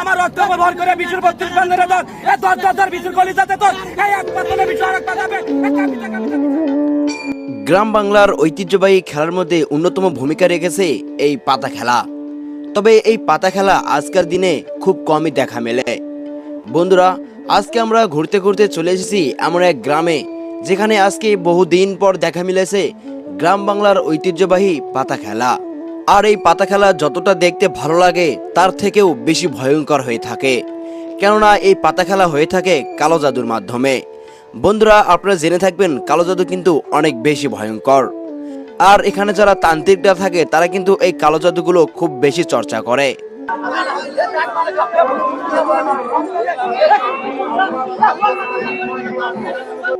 আমার রক্ত ব্যবহার করে বিশুর 32 বন্ধের দর বিশুর গলি যাতে তোর এক পাতলে বিশু আরেক পাতাবে। গ্রাম বাংলার ঐতিহ্যবাহী খেলার মধ্যে অন্যতম ভূমিকা রেখেছে এই পাতা খেলা। তবে এই পাতা খেলা আজকের দিনে খুব কমই দেখা মেলে। বন্ধুরা, আজকে আমরা ঘুরতে ঘুরতে চলে এসেছি এমন এক গ্রামে যেখানে আজকে বহুদিন পর দেখা মিলেছে গ্রাম বাংলার ঐতিহ্যবাহী পাতা খেলা। আর এই পাতা খেলা যতটা দেখতে ভালো লাগে তার থেকেও বেশি ভয়ঙ্কর হয়ে থাকে, কেননা এই পাতা খেলা হয়ে থাকে কালো জাদুর মাধ্যমে। বন্ধুরা, আপনারা জেনে থাকবেন কালো জাদু কিন্তু অনেক বেশি ভয়ঙ্কর। আর এখানে যারা তান্ত্রিকরা থাকে তারা কিন্তু এই কালো জাদুগুলো খুব বেশি চর্চা করে।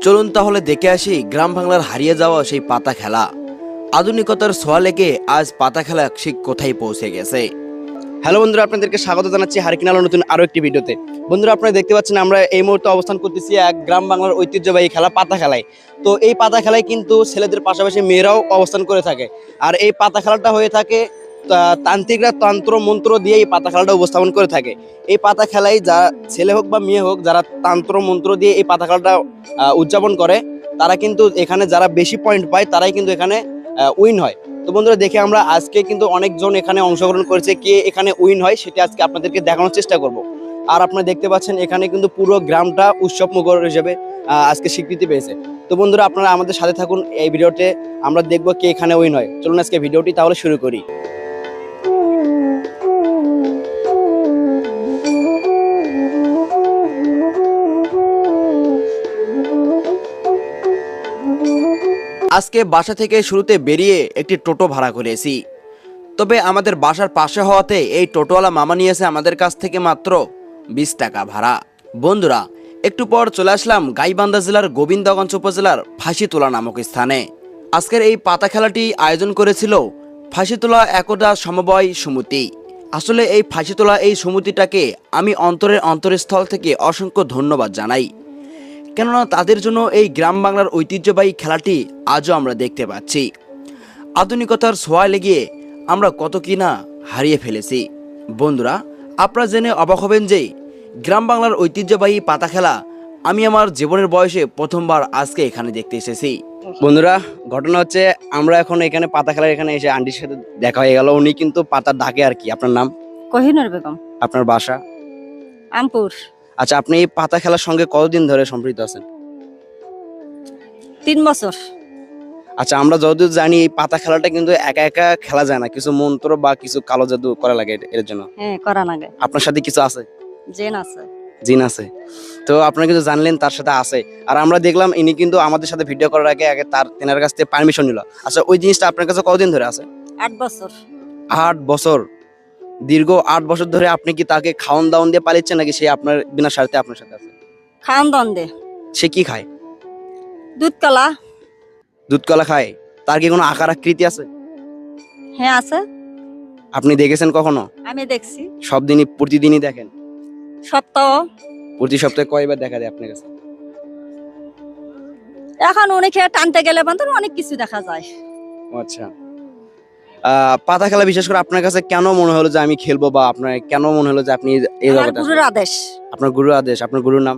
চলুন তাহলে দেখে আসি গ্রাম বাংলার হারিয়ে যাওয়া সেই পাতা খেলা। আধুনিকতার ছোঁয়া লেগে আজ পাতা খেলা ঠিক কোথায় পৌঁছে গেছে। হ্যালো বন্ধুরা, আপনাদেরকে স্বাগত জানাচ্ছি হারিকেন আলোর নতুন আরো একটি ভিডিওতে। বন্ধুরা, আপনারা দেখতে পাচ্ছেন আমরা এই মুহূর্তে অবস্থান করতেছি এক গ্রাম বাংলার ঐতিহ্যবাহী খেলা পাতা খেলায়। তো এই পাতা খেলায় কিন্তু ছেলেদের পাশাপাশি মেয়েরাও অবস্থান করে থাকে। আর এই পাতা খেলাটা হয়ে থাকে তান্ত্রিকরা তন্ত্র মন্ত্র দিয়ে এই পাতা খেলাটা উপস্থাপন করে থাকে। এই পাতা খেলায় যা ছেলে হোক বা মেয়ে হোক, যারা তন্ত্র মন্ত্র দিয়ে এই পাতা খেলাটা উদযাপন করে তারা কিন্তু এখানে যারা বেশি পয়েন্ট পায় তারাই কিন্তু এখানে উইন হয়। তো বন্ধুরা, দেখে আমরা আজকে কিন্তু অনেকজন এখানে অংশগ্রহণ করেছে, কে এখানে উইন হয় সেটা আজকে আপনাদেরকে দেখানোর চেষ্টা করব। আর আপনারা দেখতে পাচ্ছেন এখানে কিন্তু পুরো গ্রামটা উৎসব মুখর হিসেবে আজকে স্বীকৃতি পেয়েছে। তো বন্ধুরা, আপনারা আমাদের সাথে থাকুন, এই ভিডিওতে আমরা দেখবো কে এখানে উইন হয়। চলুন আজকে ভিডিওটি তাহলে শুরু করি। আজকে বাসা থেকে শুরুতে বেরিয়ে একটি টোটো ভাড়া করেছি। তবে আমাদের বাসার পাশে হওয়াতে এই টোটোওয়ালা মামা নিয়েছে আমাদের কাছ থেকে মাত্র 20 টাকা ভাড়া। বন্ধুরা, একটু পর চলে আসলাম গাইবান্ধা জেলার গোবিন্দগঞ্জ উপজেলার ফাঁসিতোলা নামক স্থানে। আজকের এই পাতা খেলাটি আয়োজন করেছিল ফাঁসিতোলা একতা সমবায় সমিতি। আসলে এই ফাঁসিতোলা এই সমিতিটাকে আমি অন্তরের অন্তরস্থল থেকে অসংখ্য ধন্যবাদ জানাই, কেননা তাদের জন্য এই গ্রাম বাংলার ঐতিহ্যবাহী খেলাটি আজও আমরা দেখতে পাচ্ছি। আধুনিকতার ছোঁয়ায় লেগে আমরা কত কিনা হারিয়ে ফেলেছি। বন্ধুরা, আপনারা জেনে অবাক হবেন যে গ্রাম বাংলার ঐতিহ্যবাহী পাতা খেলা আমি আমার জীবনের বয়সে প্রথমবার আজকে এখানে দেখতে এসেছি। বন্ধুরা, ঘটনা হচ্ছে আমরা এখন এখানে পাতা খেলার এখানে এসে আন্টির সাথে দেখা হয়ে গেল। উনি কিন্তু পাতা ডাকে আর কি। আপনার নাম? কোহিনুর বেগম। আপনার বাসা? আমপুর। আচ্ছা, আপনি এই পাতা খেলার সঙ্গে কতদিন ধরে সম্পৃক্ত আছেন? 3 বছর। আচ্ছা, আমরা যতদূর জানি এই পাতা খেলাটা কিন্তু একা একা খেলা যায় না, কিছু মন্ত্র বা কিছু কালো জাদু করা লাগে এর জন্য। হ্যাঁ, করা লাগে। আপনার সাথে কিছু আছে? জিন আছে। জিন আছে। তো আপনারা কিন্তু জানলেন তার সাথে আছে। আর আমরা দেখলাম ইনি কিন্তু আমাদের সাথে ভিডিও করার আগে তেনার কাছ থেকে পারমিশন নিল। আচ্ছা, ওই জিনিসটা আপনার কাছে কতদিন ধরে আছে? 8 বছর। 8 বছর? দীর্ঘ 8 বছর ধরে আপনি কি তাকে খাওয়ান দাওয়ান দিয়ে পালিয়েছেন নাকি সে আপনার বিনা স্বার্থে আপনার সাথে আছে? খাওয়ান দাওয়ান দে। সে কি খায়? দুধ কলা। দুধ কলা খায়? তার কি কোনো আকার আকৃতি আছে? হ্যাঁ, আছে। আপনি দেখেছেন কখনো? আমি দেখছি। সব দিনই প্রতিদিনই দেখেন? সপ্তাহ। প্রতি সপ্তাহে কয়বার দেখা যায় আপনার কাছে? এখন অনেকে টানতে গেলে বন্ধু অনেক কিছু দেখা যায়। আচ্ছা, পাতা খেলা বিশেষ করে আপনার কাছে কেন মনে হলো যে আমি খেলবো, বা আপনার কেন মনে হলো যে আপনি এই আমার জগতে? গুরুর আদেশ। আপনার গুরুর আদেশ? আপনার গুরুর নাম?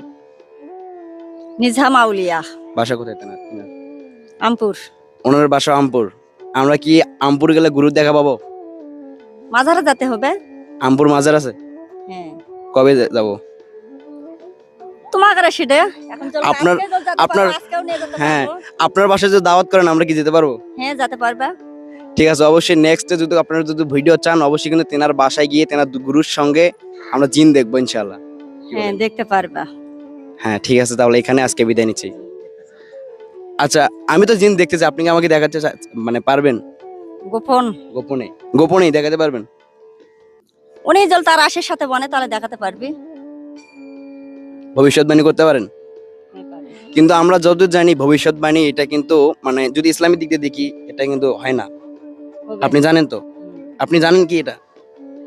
নিজাম আউলিয়া। বাসা কোথায় তেনার? আমপুর। ওনার বাসা আমপুর। আমরা কি আমপুর গেলে গুরুর দেখা পাবো? মাজারে যেতে হবে। আমপুর মাজার আছে? হ্যাঁ। কবে যাব? তোমার কাছে সেটা এখন আপনার হ্যাঁ, আপনার বাসায় যদি দাওয়াত করেন আমরা কি যেতে পারবো? হ্যাঁ, যেতে পারবা। ঠিক আছে, অবশ্যই নেক্সটে যদি আপনারা যদি ভিডিও চান অবশ্যই কিন্তু তেনার বাসায় গিয়ে তেনার গুরুর সঙ্গে আমরা জিন দেখবো ইনশাআল্লাহ। হ্যাঁ, দেখতে পারবা। হ্যাঁ, ঠিক আছে, তাহলে এখানে আজকে বিদায় নিচ্ছি। আচ্ছা, আমি তো জিন দেখতে চাই, আপনি কি আমাকে দেখাতে মানে পারবেন? গোপন। গোপনে? গোপনেই দেখাতে পারবেন? উনি যদি তার আশের সাথে বনে তাহলে দেখাতে পারবি। ভবিষ্যৎবাণী করতে পারেন? কিন্তু আমরা যতদূর জানি ভবিষ্যৎবাণী এটা কিন্তু মানে যদি ইসলামিক দিক দিয়ে দেখি এটা কিন্তু হয় না। আপনি জানেন তো? আপনি জানেন কি এটা?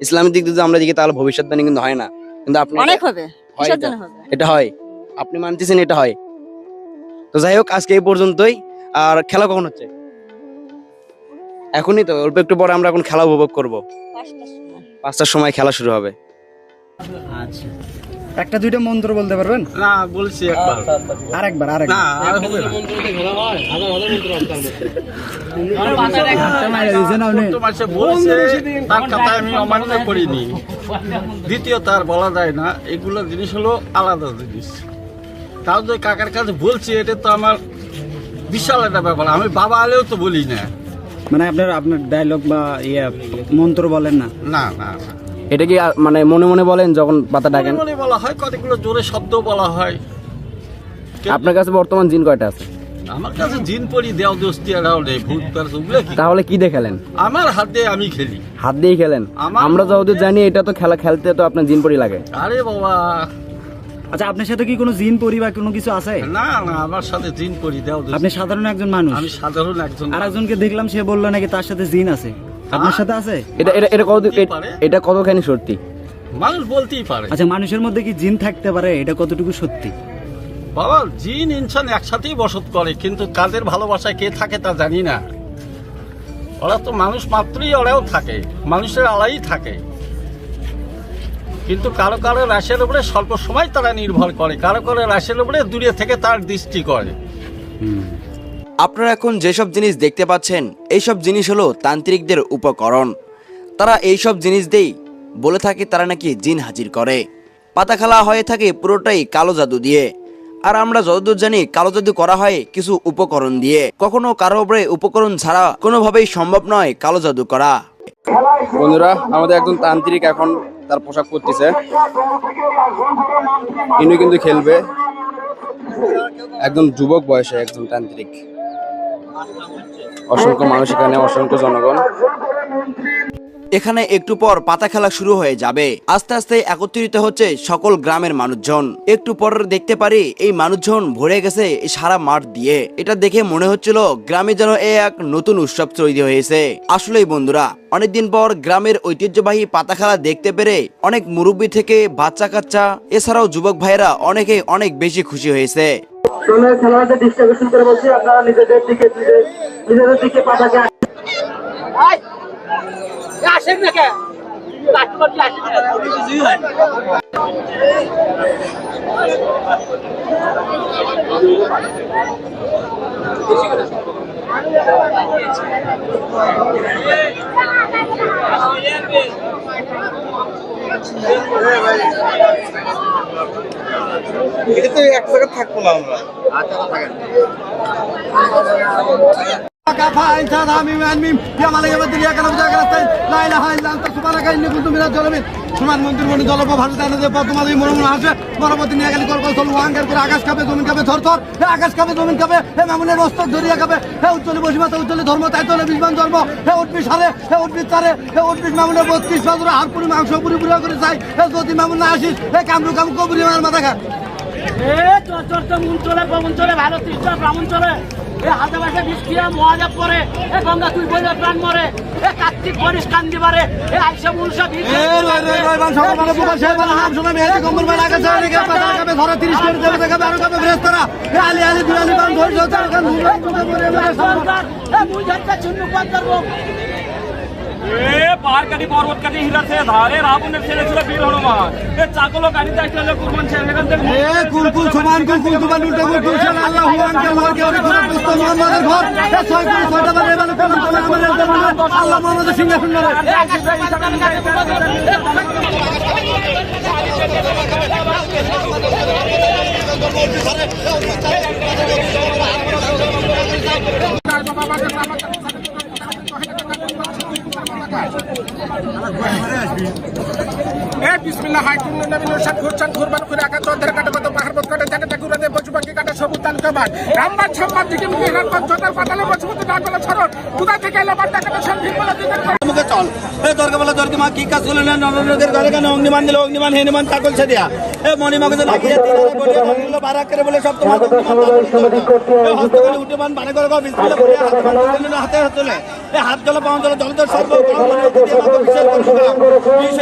ইসলামের দিক দিয়ে যদি আমরা দেখি তাহলে ভবিষ্যৎবাণী কিন্তু হয় না, কিন্তু আপনি অনেক হবে, হয় কিসের এটা? জন্য হবে? এটা হয়, আপনি মানতেছেন এটা হয়। তো যাই হোক, আজকে এই পর্যন্তই। আর খেলা কখন হচ্ছে? এখনই তো, অল্প একটু পরে আমরা এখন খেলা উপভোগ করব। 5টার সময় খেলা শুরু হবে। আচ্ছা, একটা দুইটা মন্ত্র বলতে পারবেন? না বলছি একবার, আরেকবার না আর হবে না। তো মাসে বলছে, তার কথা আমি অমান্য করিনি। দ্বিতীয় তার বলা যায় না, এগুলো জিনিস হলো আলাদা জিনিস। তাও যে কাকার কাছে বলছি, এটা তো আমার বিশাল একটা ব্যাপার। আমি বাবা আলেও তো বলি না। মানে আপনার ডায়লগ বা মন্ত্র বলেন না? না না না, এটা কি মানে মনে মনে বলেন যখন পাতা ডাকেন? মনে বলা হয়, কতগুলো জোরে শব্দ বলা হয়। আপনার কাছে বর্তমান জিন কয়টা আছে? আমার কাছে জিন পরি দেও দোস্তি এরাও নেই, ভূত প্রেত ওগুলো কি তাহলে কি দিয়ে খেলেন? আমার হাতে আমি খেলি। হাত দিয়েই খেলেন? আমরা যতদূর জানি এটা তো খেলা খেলতে তো আপনার জিন পরি লাগে। আরে বাবা, আচ্ছা, আপনার সাথে কি কোনো জিন পরি বা কোনো কিছু আছে? না না, আমার সাথে জিন পরি দেও দোস্তি। আপনি সাধারণ একজন মানুষ। আমি সাধারণ একজন। আর একজনকে দেখলাম, সে বললো নাকি তার সাথে জিন আছে। আপনার সাথে আছে? এটা এটা এটা কত হতেই পারে। এটা কতখানি সত্যি? মানুষ বলতেই পারে। আচ্ছা, মানুষের মধ্যে কি জিন থাকতে পারে, এটা কতটুকু সত্যি? বাবা, জিন ইনসান একসাথেই বসত করে, কিন্তু কাদের ভালোবাসায় কে থাকে তা জানি না। ওরা তো মানুষ মাত্রই ওরাও থাকে, মানুষের আড়াই থাকে। কিন্তু কারো কারো রাশের উপরে স্বল্প সময় তারা নির্ভর করে, কারো কারো রাশের উপরে দূরে থেকে তার দৃষ্টি করে। আপনারা এখন যেসব জিনিস দেখতে পাচ্ছেন, এইসব জিনিস হলো তান্ত্রিকদের উপকরণ। তারা এইসব জিনিস দেই বলে থাকে তারা নাকি জিন হাজির করে। পাতা খেলা হয়ে থাকে পুরোটাই কালো জাদু দিয়ে। আর আমরা যতদূর জানি কালো জাদু করা হয় কিছু উপকরণ দিয়ে। কখনো কারো উপরে উপকরণ ছাড়া কোনোভাবেই সম্ভব নয় কালো জাদু করা। বন্ধুরা, আমাদের একজন তান্ত্রিক এখন তার পোশাক পরতেছে, ইনি কিন্তু খেলবে। একদম যুবক বয়সে একজন তান্ত্রিক। অসংখ্য মানুষ এখানে, অসংখ্য জনগণ। এখানে একটু পর পাতা খেলা শুরু হয়ে যাবে। আস্তে আস্তে একত্রিত হচ্ছে সকল গ্রামের মানুষজন। একটু পর দেখতে পারি এই মানুষজন ভরে গেছে এই সারা মাঠ দিয়ে। এটা দেখে মনে হচ্ছিল গ্রামে যেন এক নতুন উৎসব তৈরি হয়েছে। আসলেই বন্ধুরা, অনেকদিন পর গ্রামের ঐতিহ্যবাহী পাতা খেলা দেখতে পেরে অনেক মুরব্বী থেকে বাচ্চা কাচ্চা এছাড়াও যুবক ভাইয়েরা অনেকে অনেক বেশি খুশি হয়েছে। খেলোয়াড়দের ডিস্ট্রিবিউশন করে বলছি, আপনারা নিজেদের দিকে পাতাকে আসেন না কেন? এটা এক জায়গায় থাকবো না আমরা। সুমান মন্দির মনে জলপ ভারত তোমাদের মনে মনে আসে পরবর্তী নিয়ে গেলে কল চল ওয়াঙ্কার করে আকাশ কাপে জমিন কাপে থর থর আকাশ কাপে জমিন কাপে হে মামুনের মস্তক ধরিয়া কাপে হে উজ্জ্বলী বসিমাতা উজ্জ্বলী ধর্ম তাই তোলে বিজমান ধর্ম হে উঠবি সারে হে উঠবি তারে হে উঠবি মামুনের 32 বছর হাড় পুরি মাংস পুরি পুরা করে চাই হে যদি মামুন না আসিস হে কামরু কাম কবুরি মার মাথা খা ভালো তৃষ্ণা ব্রাহ্মণ চলে হাতে বাসে বৃষ্টিয়া মহাদেব পরে গঙ্গা তুই বইলে প্রাণ মরে কার্তিক পরিস কান্দি পারে আইসা মুলসা পাহাড় কাটি পর্বত কাটি হীরা থেকে ধারে রাবণের ছেলে ছিল বীর হনুমান চাকলো গাড়িতে আসলে কুরবান ছেলে এখান থেকে কুলকুল সমান কুলকুল তোমার উল্টা কুলকুল আল্লাহ হুয়ানকে মারকে ওরে ঘরে পুস্ত মোহাম্মদের ঘর ছয় কুল ছয়টা বারে বারে কোন কোন আমাদের আল্লাহ মোহাম্মদের সিংহাসন ধরে বিসমিল্লাহ হাইকুন নবী নরশাদ ঘুরছান ঘুরবান করে আকাশ চন্দ্র কাটা কত পাহাড় পথ কাটা জায়গা ঠাকুর দে পশু পাখি কাটা সবুজ তান কাবার রামবাদ সম্মান দিকে মুখে রাতপাত জোতার পাতালে পশুপতি ডাকলা ছড়ন কোথা থেকে এলো বাদ টাকাটা সব ঠিক বলে দিতে মুখে চল এ দরগা বলা দরগা মা কি কাজ হলো না নরনদের ঘরে কেন অগ্নিমান দিল অগ্নিমান হেনিমান চাকল ছেদিয়া এ মনি মগজে লাগিয়ে তিনারে বলে হলো বারাক করে বলে সব তোমার হস্তগলি উঠেমান বানে করে বিসমিল্লাহ করে হাতে হাতে তোলে এ হাত গলা পাও গলা জলদর সর্ব বিশেষ করে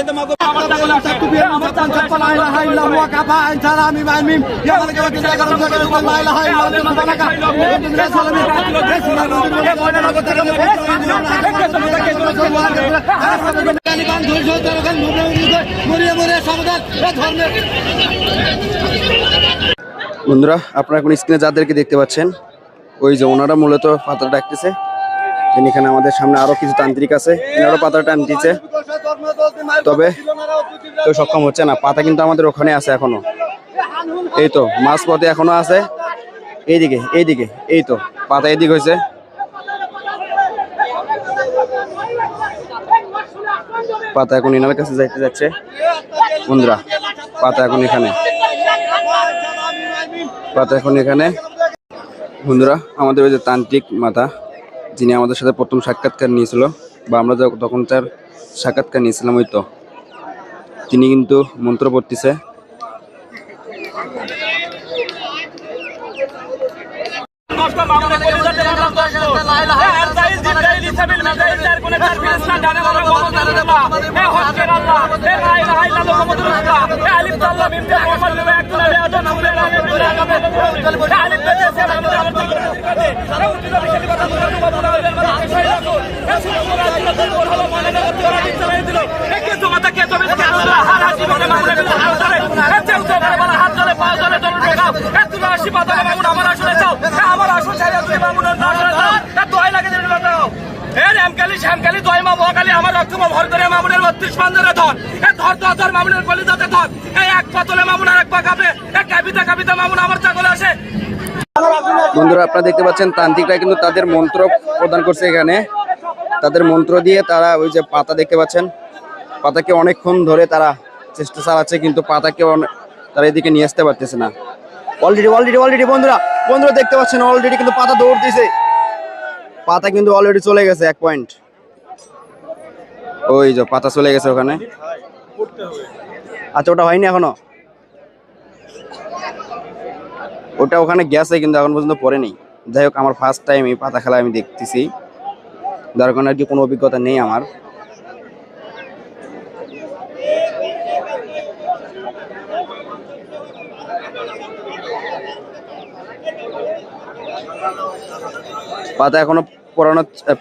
বন্ধুরা, আপনারা এখন স্ক্রিনে যাদেরকে দেখতে পাচ্ছেন, ওই যে ওনারা মূলত পাতা ডাকতেছে। এখানে আমাদের সামনে আরো কিছু তান্ত্রিক আছে, এনারও পাতা টানতেছে, তবে কেউ সক্ষম হচ্ছে না। পাতা কিন্তু আমাদের ওখানে আছে এখনো, এই তো মাঝপথে এখনো আছে। এইদিকে এইদিকে এই তো পাতা এদিকে হয়েছে। পাতা এখন এনার কাছে যাইতে যাচ্ছে বন্ধুরা। পাতা এখন এখানে, পাতা এখন এখানে বন্ধুরা। আমাদের ওই যে তান্ত্রিক মাতা, যিনি আমাদের সাথে প্রথম সাক্ষাৎকার নিয়েছিল, বা আমরা তখন তার সাক্ষাৎকার নিয়েছিলাম, ওই তো তিনি কিন্তু মন্ত্র পড়তেছে। আমার রক্তমা ভর করে মামুনের 32 পাঞ্জরে ধর ধর মামুনের কলিজাতে ধর। এই এক পাতলে মামুন আর এক পা কাঁপে, এক কাঁপিতে কাঁপিতে মামুন আমার চাকলে আসে। বন্ধুরা, আপনারা দেখতে পাচ্ছেন তান্ত্রিকরা কিন্তু তাদের মন্ত্র প্রদান করছে এখানে। তাদের মন্ত্র দিয়ে তারা ওই যে পাতা দেখতে পাচ্ছেন, পাতাকে অনেকক্ষণ ধরে তারা চেষ্টা চালাচ্ছে, কিন্তু পাতাকে তারা এদিকে নিয়ে আসতে পারতেছে না। অলরেডি বন্ধুরা দেখতে পাচ্ছেন, অলরেডি কিন্তু পাতা দৌড় দিয়েছে। পাতা কিন্তু অলরেডি চলে গেছে 1 পয়েন্ট। ওই যে পাতা চলে গেছে ওখানে। আচ্ছা, ওটা হয়নি এখনো, ওটা ওখানে গেছে কিন্তু এখন পর্যন্ত পড়েনি। যাই হোক, আমার ফার্স্ট টাইম এই পাতা খেলা আমি দেখতেছি, যার কারণে আর কি কোনো অভিজ্ঞতা নেই আমার। পাতা এখনো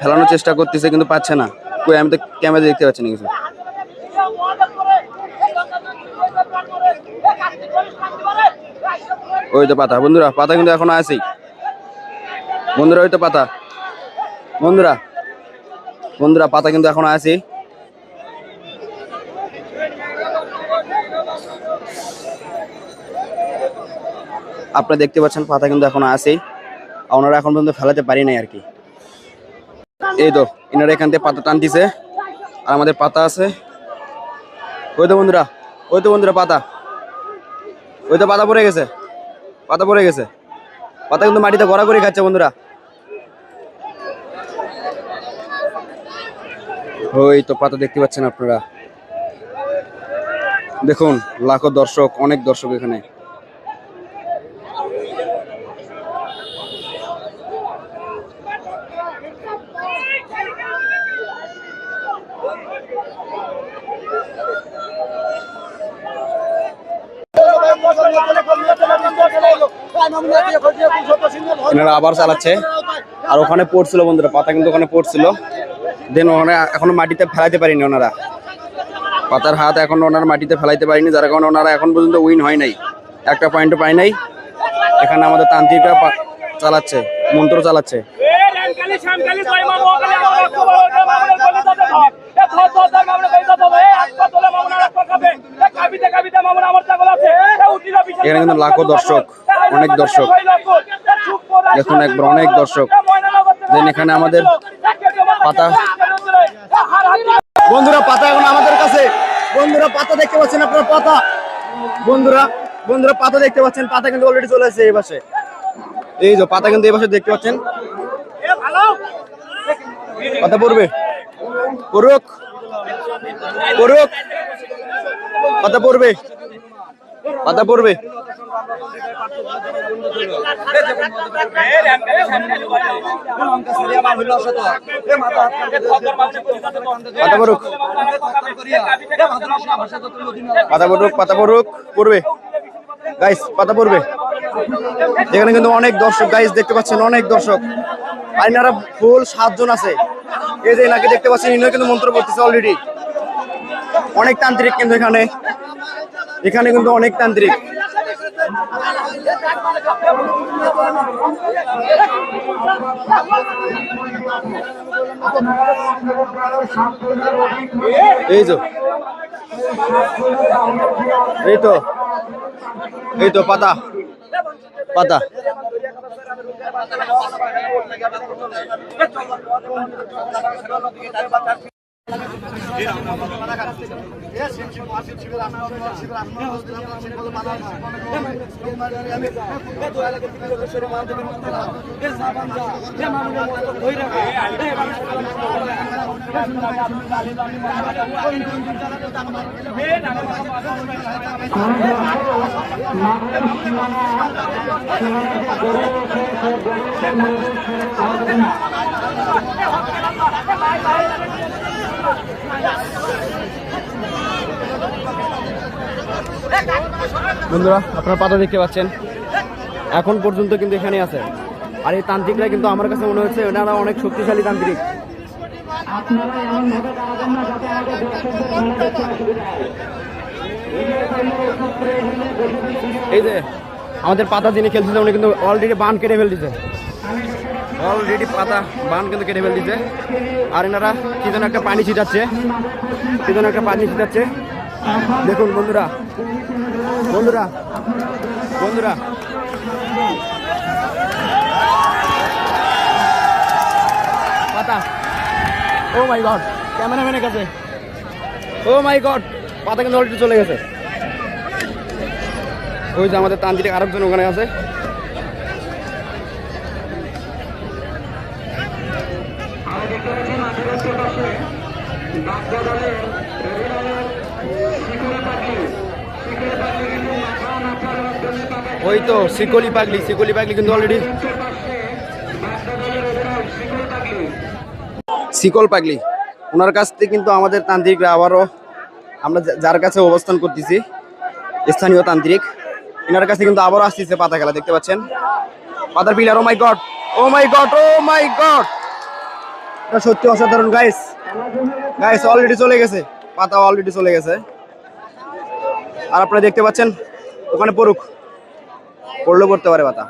ফেলানোর চেষ্টা করতেছে, কিন্তু পাচ্ছে না। কই, আমি তো ক্যামেরা দেখতে পাচ্ছি না কিছু। ওই তো পাতা বন্ধুরা, পাতা কিন্তু এখনো আছেই বন্ধুরা। ওই তো পাতা বন্ধুরা পাতা কিন্তু এখনো আছে। আপনারা দেখতে পাচ্ছেন পাতা কিন্তু এখনো আছেই, ওনারা এখন পর্যন্ত ফেলাতে পারি নাই আর কি। এই তো এনারা এখান থেকে পাতা টানতেছে, আর আমাদের পাতা আছে। ওই তো বন্ধুরা পাতা, ওই তো পাতা পড়ে গেছে, পাতা কিন্তু মাটিতে গড়াগড়ি খাচ্ছে বন্ধুরা। ওই তো পাতা দেখতে পাচ্ছেন আপনারা, দেখুন লাখো দর্শক, অনেক দর্শক এখানে। এনারা আবার চালাচ্ছে, আর ওখানে পড়ছিল বন্ধুরা, পাতা কিন্তু ওখানে পড়ছিল। দেন ওখানে এখনো মাটিতে ফেলাইতে পারিনি ওনারা, পাতার হাত এখন ওনারা মাটিতে ফেলাইতে পারিনি, যার কারণে ওনারা এখন পর্যন্ত উইন হয় নাই, একটা পয়েন্টও পায় নাই। এখানে আমাদের তান্ত্রিকরা চালাচ্ছে, মন্ত্র চালাচ্ছে। এখানে কিন্তু লাখো দর্শক, অনেক দর্শক দেখুন, একবার অনেক দর্শক। দেন এখানে আমাদের পাতা বন্ধুরা, পাতা এখন আমাদের কাছে বন্ধুরা। পাতা দেখতে পাচ্ছেন আপনারা, পাতা বন্ধুরা পাতা দেখতে পাচ্ছেন, পাতা কিন্তু অলরেডি চলে আসছে এই পাশে। এই যে পাতা কিন্তু এই পাশে দেখতে পাচ্ছেন, পাতা পড়বে, পড়ুক, পাতা পড়বে, পাতা পড়ুক পড়বে গাইস, পাতা পড়বে। এখানে কিন্তু অনেক দর্শক গাইস দেখতে পাচ্ছেন, অনেক দর্শক। আর এনারা ফুল 7 জন আছে। এই যে এনাকে দেখতে পাচ্ছেন, ইনিও কিন্তু মন্ত্র পড়তেছে অলরেডি। অনেক তান্ত্রিক কিন্তু এখানে কিন্তু অনেক তান্ত্রিক। এই তো পাতা পাতা। বন্ধুরা, আপনারা পাতা দেখতে পাচ্ছেন, এখন পর্যন্ত কিন্তু এখানে আছে। আর এই তান্ত্রিকরা কিন্তু আমার কাছে মনে হচ্ছে এনারা অনেক শক্তিশালী তান্ত্রিক। এই যে আমাদের পাতা যিনি খেলতেছে উনি কিন্তু অলরেডি বান কেটে ফেলতেছে, অলরেডি পাতা বান কিন্তু কেটে ফেলতেছে। আর এনারা কি যেন একটা পানি ছিটাচ্ছে, দেখুন বন্ধুরা বন্ধুরা বন্ধুরা পাতা। ও মাই গড, ক্যামেরাম্যানের কাছে। ও মাই গড, পাতা কিন্তু অলরেডি চলে গেছে। ওই যে আমাদের তান্ত্রিক আরেকজন ওখানে আছে। ওই তো শিকলি পাগলি কিন্তু অলরেডি শিকল পাগলি, ওনার কাছ থেকে কিন্তু আমাদের তান্ত্রিকরা আবারও, আমরা যার কাছে অবস্থান করতেছি স্থানীয় তান্ত্রিক, এনার কাছে কিন্তু আবারও আসতেছে পাতা খেলা। দেখতে পাচ্ছেন পাতার পিলার। ও মাই গড, ও মাই গড, ও মাই গড, এটা সত্যি অসাধারণ গাইস। অলরেডি চলে গেছে পাতা, অলরেডি চলে গেছে। আর আপনারা দেখতে পাচ্ছেন ওখানে পড়লেও পড়তে পারে পাতা।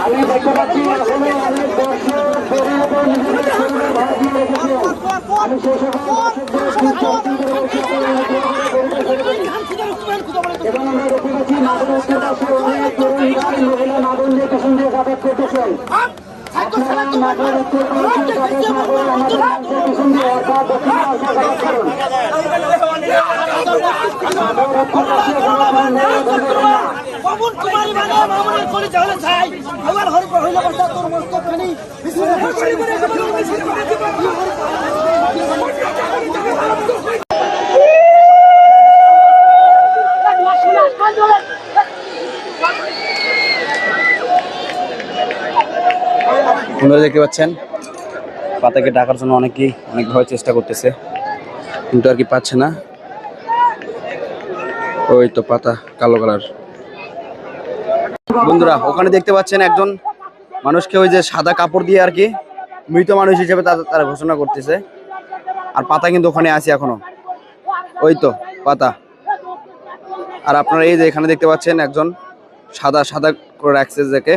আমি দেখতে পাচ্ছি এখনো অনেক দর্শক আমি এবং আমরা দেখতে পাচ্ছি মাদকের পাশে অনেক তরুণ মহিলা মাদক নিয়ে পেছন দিয়ে যাতায়াত করতেছেন। আপনারা মাদকের আমাদের পেছন দিয়ে অর্থাৎ দক্ষিণ যাতায়াত করুন। আপনারা দেখতে পাচ্ছেন পাতাকে ডাকার জন্য অনেকভাবে চেষ্টা করতেছে, কিন্তু আর কি পাচ্ছে না। ওই তো পাতা কালো কালার। বন্ধুরা, ওখানে দেখতে পাচ্ছেন একজন মানুষকে ওই যে সাদা কাপড় দিয়ে আর কি মৃত মানুষ হিসেবে তারা ঘোষণা করতেছে। আর পাতা কিন্তু ওখানে আছে এখনো, ওই তো পাতা। আর আপনারা এই যে এখানে দেখতে পাচ্ছেন একজন সাদা করে রাখছে, যাকে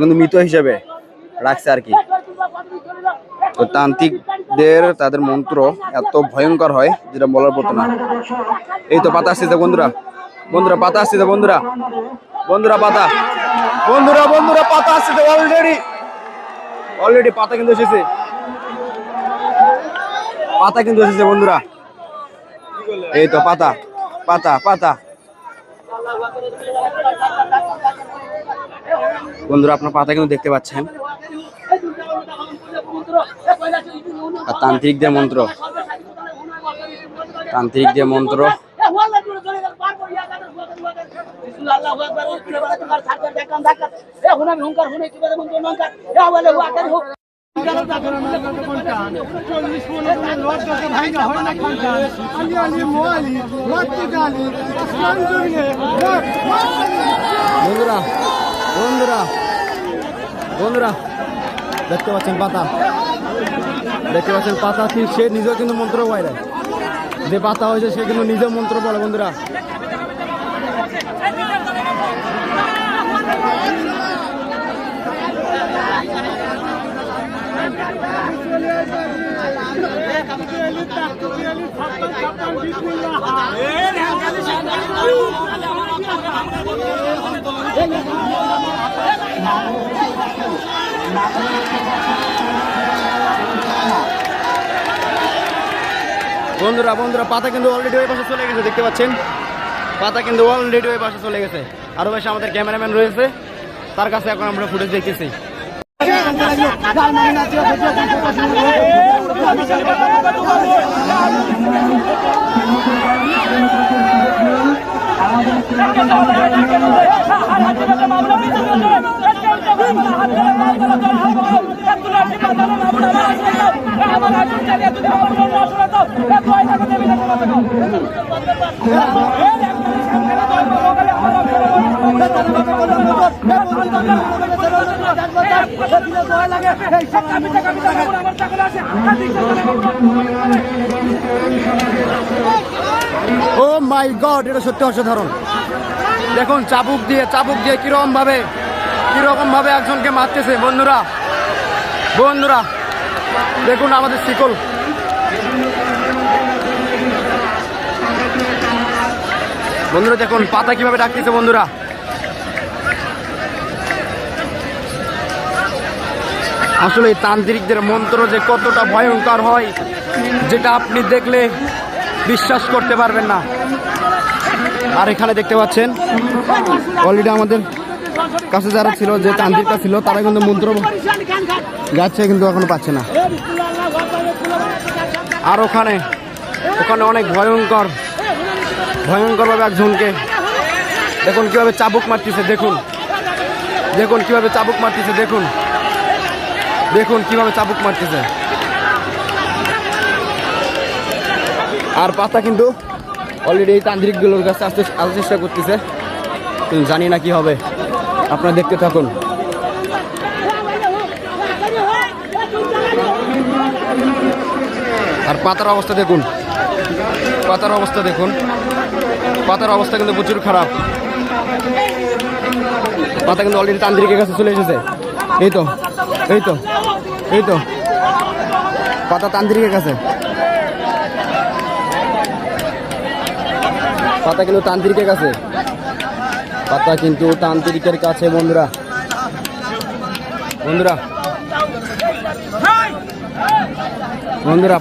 কিন্তু মৃত হিসেবে রাখছে আর কি। তো তান্ত্রিকদের তাদের মন্ত্র এত ভয়ঙ্কর হয় যেটা বলার মতো না। এই তো পাতা আসছে বন্ধুরা, বন্ধুরা পাতা আসছে বন্ধুরা, বন্ধুরা পাতা, বন্ধুরা পাতা আসছে অলরেডি পাতা কিন্তু এসেছে, পাতা কিন্তু এসেছে বন্ধুরা। এই তো পাতা পাতা পাতা বন্ধুরা, আপনার পাতা কিন্তু দেখতে পাচ্ছেন। আর তান্ত্রিকদের মন্ত্র, তান্ত্রিকদের মন্ত্র। বন্ধুরা বন্ধুরা বন্ধুরা দেখতে পাচ্ছেন পাতা, দেখতে পাচ্ছেন পাতা, সে নিজেও কিন্তু মন্ত্র বাইরে যে পাতা হয়েছে সে কিন্তু নিজেও মন্ত্র বলে বন্ধুরা। বন্ধুরা বন্ধুরা পাতা কিন্তু অলরেডি ওই পাশে চলে গেছে, দেখতে পাচ্ছেন পাতা কিন্তু অলরেডি ওই পাশে চলে গেছে। আরো বেশি আমাদের ক্যামেরাম্যান রয়েছে, তার কাছে এখন আমরা ফুটেজ দেখতেছি। ও মাই গড, এটা সত্যি অসাধারণ। দেখুন চাবুক দিয়ে কিরকম ভাবে একজনকে মারতেছে বন্ধুরা। বন্ধুরা দেখুন আমাদের শিকল, বন্ধুরা দেখুন পাতা কিভাবে ডাকতেছে বন্ধুরা। আসলে তান্ত্রিকদের মন্ত্র যে কতটা ভয়ঙ্কর হয়, যেটা আপনি দেখলে বিশ্বাস করতে পারবেন না। আর এখানে দেখতে পাচ্ছেন অলরেডি আমাদের কাছে যারা ছিল, যে তান্ত্রিকটা ছিল, তারা কিন্তু মন্ত্র গাচ্ছে কিন্তু এখনো পাচ্ছে না। আর ওখানে অনেক ভয়ঙ্করভাবে একজনকে দেখুন কিভাবে চাবুক মারতেছে, দেখুন কিভাবে চাবুক মারতেছে, দেখুন কিভাবে চাবুক মারতেছে। আর পাতা কিন্তু অলরেডি এই তান্ত্রিকগুলোর কাছে আসতে চেষ্টা করতেছে, কিন্তু জানি না কি হবে, আপনারা দেখতে থাকুন। আর পাতার অবস্থা দেখুন, পাতার অবস্থা কিন্তু প্রচুর খারাপ। পাতা কিন্তু অলরেডি তান্ত্রিকের কাছে চলে এসেছে। এই তো পাতা তান্ত্রিকের কাছে, পাতা কিন্তু তান্ত্রিকের কাছে, বন্ধুরা।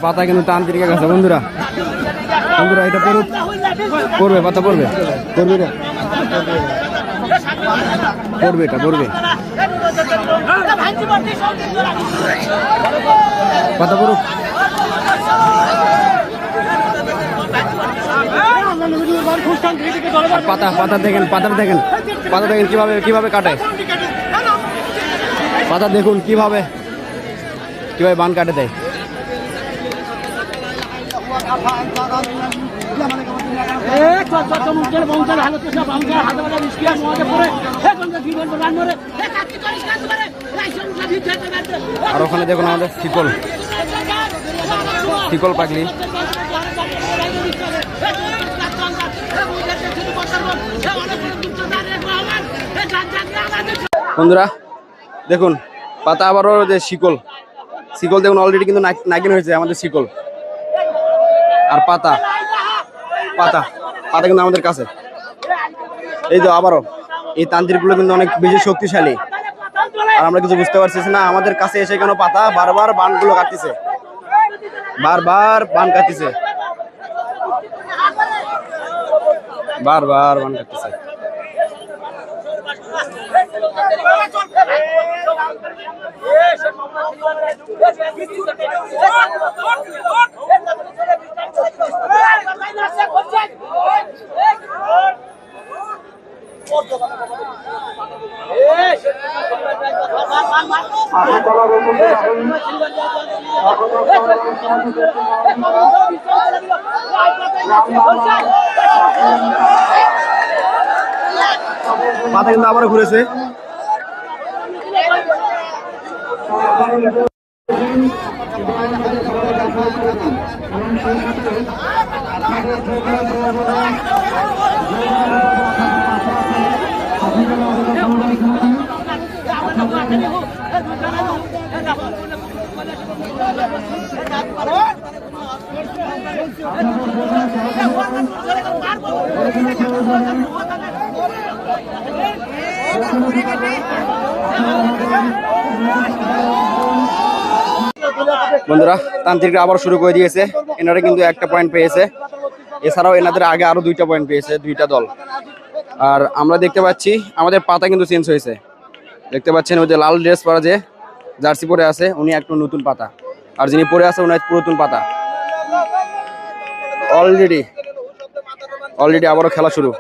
পাতা কিন্তু তান্ত্রিকের কাছে বন্ধুরা। এটা পড়বে, পাতা পড়বে পাতা পড়ুক। পাতা দেখেন কিভাবে কাটে, পাতা দেখুন কিভাবে বান কাটে দেয়। আর ওখানে দেখুন আমাদের শিকল পাগলি। বন্ধুরা দেখুন পাতা আবারও যে শিকল দেখুন অলরেডি কিন্তু নাগিন হয়েছে আমাদের শিকল। আর পাতা কিন্তু আমাদের কাছে, এই তো আবারও এই তান্ত্রিকগুলো কিন্তু অনেক বেশি শক্তিশালী, আর আমরা কিছু বুঝতে পারছি না। আমাদের কাছে এসে কেন পাতা বারবার বানগুলো কাটতেছে, বারবার বান কাটতেছে, বারবার বান কাটতেছে। মাথা কিন্তু আবারও ঘুরেছে। বন্ধুরা, তান্ত্রিকরা আবার শুরু করে দিয়েছে। এনারা কিন্তু একটা পয়েন্ট পেয়েছে, এছাড়াও এনাদের আগে আরো 2টা পয়েন্ট পেয়েছে, 2টা দল। আর আমরা দেখতে পাচ্ছি আমাদের পাতা কিন্তু চেঞ্জ হয়েছে। দেখতে পাচ্ছেন ওই যে লাল ড্রেস পরা যে জার্সি পরে আছে উনি একটু নতুন পাতা, আর যিনি পরে আছে উনি পুরাতন পাতা। অলরেডি আবারও খেলা শুরু।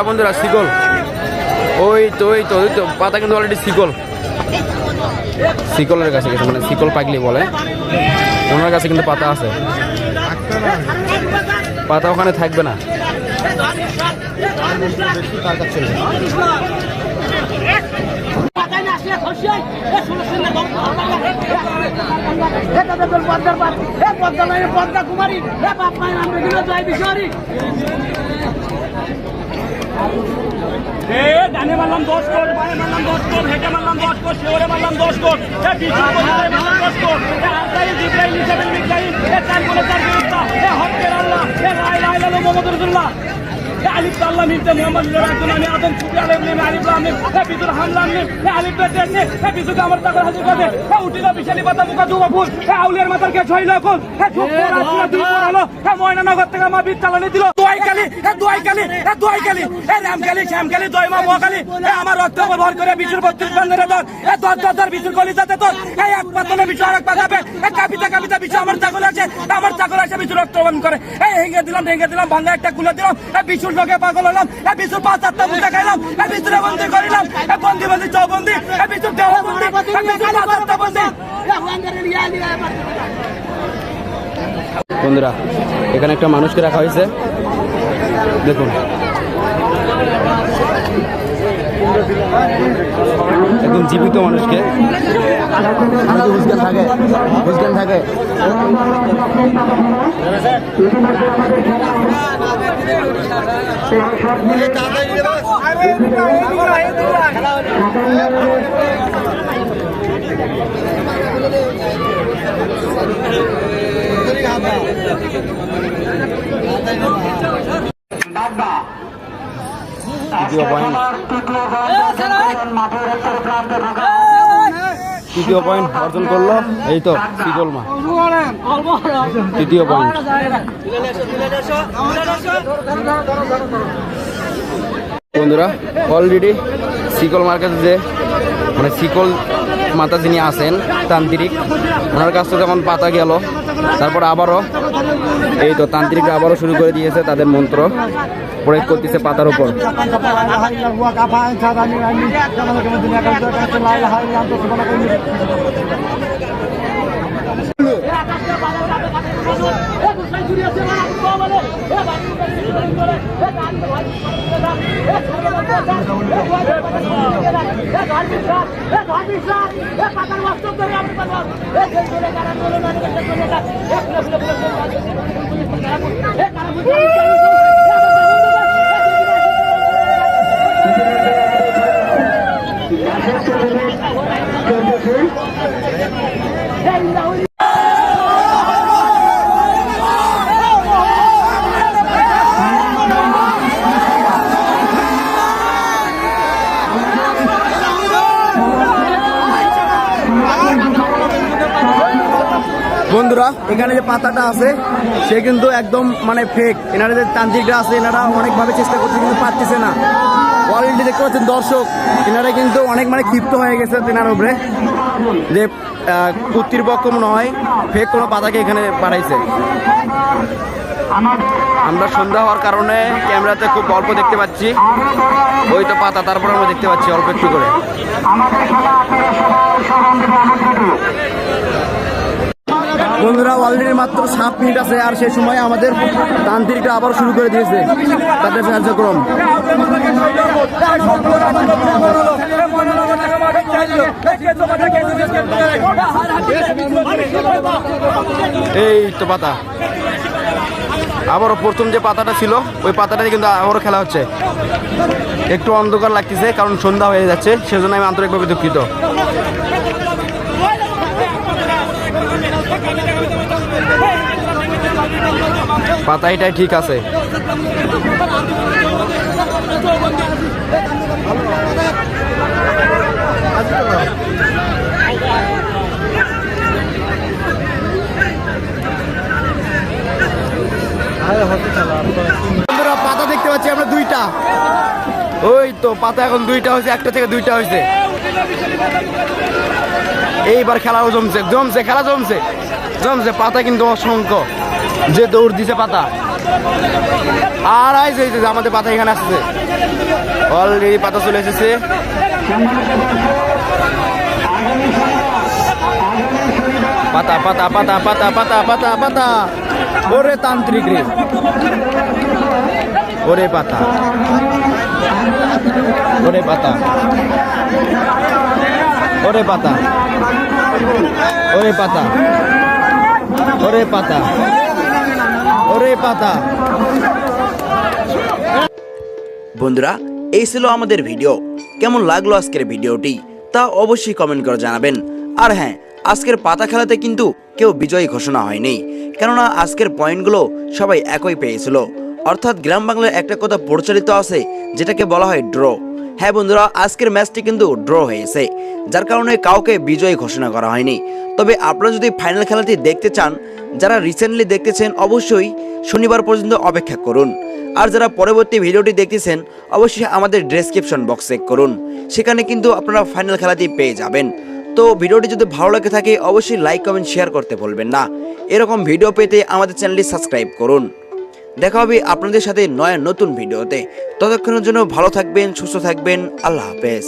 বন্ধুরা শিকল, ওই তো পাতা কিন্তু অলরেডি শিকলের কাছে গেছে, মানে শিকল পাগলি বলে, ওনার কাছে কিন্তু পাতা আছে। পাতা ওখানে থাকবে না। ডানে মারলাম 10 কোট, বামে মারলাম 10 কোট, হেঁটে মারলাম 10 কোট, শিওরে মারলাম 10 কোট, বিশু মারলাম 10 কোট, আরসাই জিব্রাইল ইসরাইল মিকাইল, চার বলে চার বিরুদ্ধা, হকের আল্লাহ, লা ইলাহা ইল্লাল্লাহ মুহাম্মাদুর রাসূলুল্লাহ, আলিফ আল্লাহ মিনতে মুহাম্মদ রাসূল আমি আদম সুফি আলাইহিস সালাম আলিফ লাম মিম বিদুল হামলাম মিম আলিফ বেতে বিশুকে আমার তাকর হাজির করে উঠিলা বিশালী পাতা মুকা দুবা ফুল আউলিয়ার মাথার কে 6 লক্ষ চুপ করে আসলে দুই পড়ালো ময়নানগর থেকে মা বীর চালানি দিল দোয়াইকালি রামকালি শ্যামকালি দয়মা মোয়াকালি আমার রক্ত ভর করে বিশুর 32 বন্ধের দর দর বিশুর কলিজাতে তোর এক পাতলে বিশু আরেক পাতাবে কাপিতা বিশু আমার তাকর আছে বিশুর রক্ত বন্ধ করে ভেঙে দিলাম ভাঙা একটা কুলে দিলাম বিশুর লোকে পাগল হলাম বিশুর 5-7টা মুদ্রা খাইলাম বিশুরে বন্দি করিলাম বন্দি চৌবন্দি বিশুর দেহ বন্দি বিশুর 5-7টা বন্দি। বন্ধুরা, এখানে একটা মানুষকে রাখা হয়েছে, দেখুন একদম জীবিত মানুষকে। হুসগান থাকে তৃতীয় পয়েন্ট অর্জন করলো, এই তো শিকল মা তৃতীয় পয়েন্ট। বন্ধুরা, অলরেডি শিকল মার কাছে যে মানে শিকল মাতা যিনি আছেন তান্ত্রিক, ওনার কাছ থেকে যখন পাতা গেল, তারপর আবারও এই তো তান্ত্রিকরা আবারও শুরু করে দিয়েছে তাদের মন্ত্র প্রয়োগ করতেছে পাতার উপর। বন্ধুরা, এখানে যে পাতাটা আছে সে কিন্তু একদম মানে ফেক। এনারা যে তান্ত্রিকরা আছে এনারা অনেকভাবে চেষ্টা করছে কিন্তু পারতেছে না। অলরেডি দেখতে পাচ্ছেন দর্শক, এনারা কিন্তু অনেক মানে ক্ষিপ্ত হয়ে গেছে তেনার উপরে যে কর্তৃপক্ষ নয় ফেক কোনো পাতাকে এখানে বাড়াইছে। আমরা সন্ধ্যা হওয়ার কারণে ক্যামেরাতে খুব অল্প দেখতে পাচ্ছি, ওই তো পাতা, তারপর আমরা দেখতে পাচ্ছি অল্প একটু করে। বন্ধুরা, অলরেডি মাত্র 7 মিনিট আছে, আর সেই সময় আমাদের তান্ত্রিকরা আবার শুরু করে দিয়েছে তাদের কার্যক্রম। এই তো পাতা, আবারও প্রথম যে পাতাটা ছিল ওই পাতাটা কিন্তু আবারও খেলা হচ্ছে। একটু অন্ধকার লাগতেছে কারণ সন্ধ্যা হয়ে যাচ্ছে, সেজন্য আমি আন্তরিকভাবে দুঃখিত। পাতা এটাই ঠিক আছে। পাতা দেখতে পাচ্ছি আমরা দুইটা, ওই তো পাতা এখন দুইটা হয়েছে, একটা থেকে দুইটা হয়েছে। এইবার খেলাও জমছে খেলা জমছে। পাতা কিন্তু অসংখ্য, যে দৌড় দিছে পাতা। আর আইছে আমাদের পাতা এখানে আসছে, অলরেডি পাতা চলে এসেছে। পাতা পাতা পাতা পাতা পাতা পাতা পাতা, ওরে তান্ত্রিক রে, ওরে পাতা, ওরে পাতা, ওরে পাতা, ওরে পাতা, ওরে পাতা, ওরে পাতা। বন্ধুরা, এই ছিল আমাদের ভিডিও। কেমন লাগলো আজকের ভিডিওটি তা অবশ্যই কমেন্ট করে জানাবেন। আর হ্যাঁ, আজকের পাতা খেলাতে কিন্তু কেউ বিজয়ী ঘোষণা হয়নি, কেননা আজকের পয়েন্টগুলো সবাই একই পেয়েছিল। অর্থাৎ গ্রাম বাংলায় একটা কথা প্রচলিত আছে যেটাকে বলা হয় ড্র। হ্যাঁ বন্ধুরা, আজকের ম্যাচটি কিন্তু ড্র হয়েছে, যার কারণে কাউকে বিজয়ী ঘোষণা করা হয়নি। তবে আপনারা যদি ফাইনাল খেলাটি দেখতে চান, যারা রিসেন্টলি দেখতেছেন অবশ্যই শনিবার পর্যন্ত অপেক্ষা করুন। আর যারা পরবর্তী ভিডিওটি দেখতেছেন অবশ্যই আমাদের ডেসক্রিপশন বক্স চেক করুন, সেখানে কিন্তু আপনারা ফাইনাল খেলাটি পেয়ে যাবেন। তো ভিডিওটি যদি ভালো লাগে থাকে অবশ্যই লাইক কমেন্ট শেয়ার করতে ভুলবেন না। এরকম ভিডিও পেতে আমাদের চ্যানেলটি সাবস্ক্রাইব করুন। দেখা হবে আপনাদের সাথে নতুন ভিডিওতে। ততক্ষণের জন্য ভালো থাকবেন, সুস্থ থাকবেন। আল্লাহ হাফেজ।